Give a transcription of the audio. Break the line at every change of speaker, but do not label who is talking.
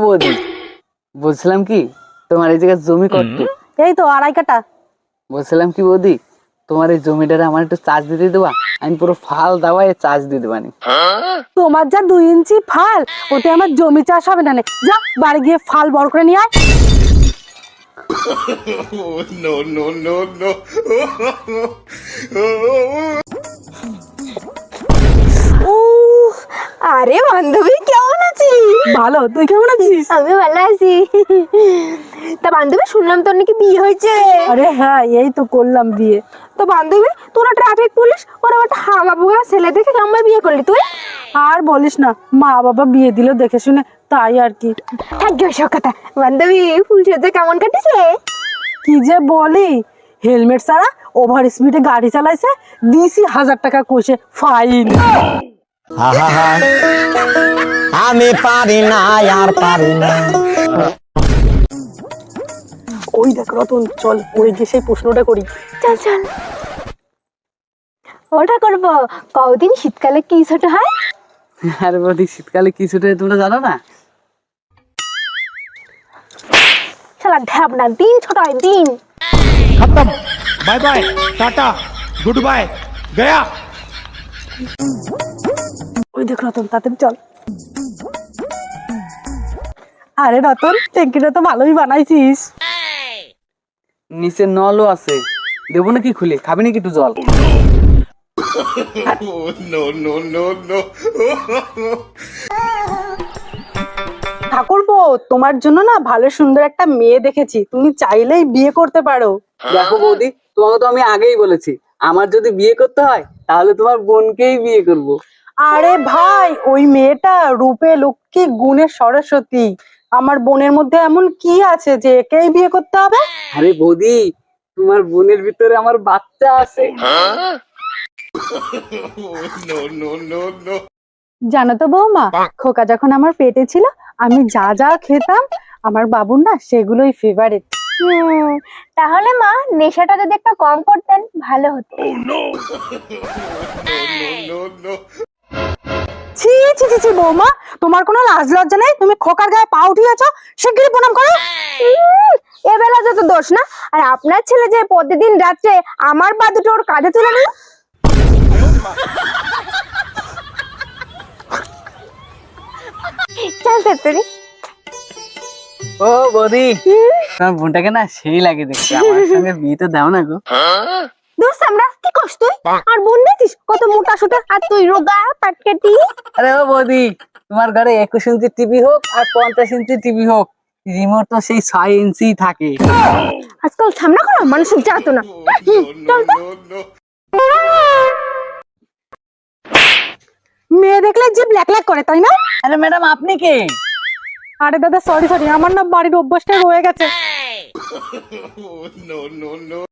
বৌদি, বলছিলাম কি তোমার এই জায়গায় জমি কত?
এই তো 2.5 কাঠা।
বলছিলাম কি বৌদি, তোমার এই জমিটারে আমার একটু চার্জ দিতে দেবা, আমি পুরো ফাল দাওয়ায় চার্জ দিয়ে দেবানি।
তোমার যা 2 ইঞ্চি ফাল, ওতে আমার জমি চাষ হবে না। যা বাড়ি গিয়ে ফাল বড় করে নিয়ে আয়।
No, no, no, no.
আরে বান্ধবী কেমন আছিস?
ভালো, তুই কেমন আছিস?
আমি ভালো আছি। তা বান্ধবী শুনলাম তোর নাকি বিয়ে হয়েছে।
আরে হ্যাঁ, এই তো করলাম বিয়ে।
তো বান্ধবী তোরা ট্রাফিক পুলিশ ওরা একটা হাওয়া বুয়া ছেলে দেখে কেমন বিয়ে করলি তুই?
আর বলিস না, মা বাবা বিয়ে দিল দেখে শুনে, তাই আর কি।
থাকবে সব কথা। বান্ধবী ফুল সেজে কেমন কাটিছে?
কি যে বলি, হেলমেট ছাড়া ওভার স্পিডে গাড়ি চালাইছে, দিছি 1000 টাকা কষে ফাইন।
আমি পারি না, আর পারি না।
ওই দেখ রতন, চল ওই গিয়ে সেই প্রশ্নটা করি।
চল চল ওটা করবো। কদিন শীতকালে কি ছোট হয়?
আর বৌদি, শীতকালে কি ছুটে তোমরা জানো না?
শালা ঢ্যাবনা, দিন ছোট হয় দিন।
खत्म। Bye bye, tata, goodbye, गया।
ওই দেখ রতন, তাড়াতাড়ি চল। আরে রতন, ট্যাঙ্কিটা তো ভালোই বানাইছিস।
নিচে নলও আছে, দেবো নাকি খুলে? খাবি নাকি একটু জল?
No, no, no, no.
ঠাকুরপো, তোমার জন্য না ভালো সুন্দর একটা মেয়ে দেখেছি, তুমি চাইলেই বিয়ে করতে পারো।
দেখো বৌদি, তোমাকে তো আমি আগেই বলেছি, আমার যদি বিয়ে করতে হয় তাহলে তোমার বোনকেই বিয়ে করব।
আরে ভাই, ওই মেয়েটা রূপে লক্ষ্মী গুণে সরস্বতী। আমার বোনের মধ্যে এমন কি আছে যে একেই বিয়ে করতে হবে?
আরে বৌদি, তোমার বোনের ভিতরে আমার বাচ্চা আছে।
No, no, no, no.
জানো তো বৌমা, খোকা যখন আমার পেটে ছিল, আমি যা যা খেতাম আমার বাবুর না সেগুলোই ফেভারিট।
তাহলে মা নেশাটা যদি একটা কম করতেন ভালো হতো।
No, no, no.
ছি ছি ছি ছি বৌমা, তোমার কোনো লাজ লজ্জা নেই? তুমি খোকার গায়ে পা উঠিয়েছো, শিগগিরই প্রণাম করো।
এবেলা যত দোষ না। আর আপনার ছেলে যে প্রতিদিন রাত্রে আমার পা দুটো ওর কাঁধে তুলে নিল। চল তাড়াতাড়ি।
ও বৌদি, তোমার বোনটাকে না সেই লাগে দেখতে, আমার সঙ্গে বিয়েতে দাও না গো।
দোস্ত আমরা কি করছ তুই? আর বোন দেখছিস কত মোটা সোটা, আর তুই রোগা পাটকেটি।
আরে ও বৌদি, তোমার ঘরে 21 ইঞ্চি টিভি হোক আর 50 ইঞ্চি টিভি হোক, রিমোট তো সেই 6 ইঞ্চি থাকে।
আজকাল সামনা করো মানুষের যাতো না। চল তো।
মেয়ে দেখলে যে ব্ল্যাক ব্ল্যাক করে, তাই না?
আরে ম্যাডাম, আপনি কে?
আরে দাদা, সরি সরি, আমার না বাড়ির অভ্যাসটা রয়ে গেছে।
No, no, no.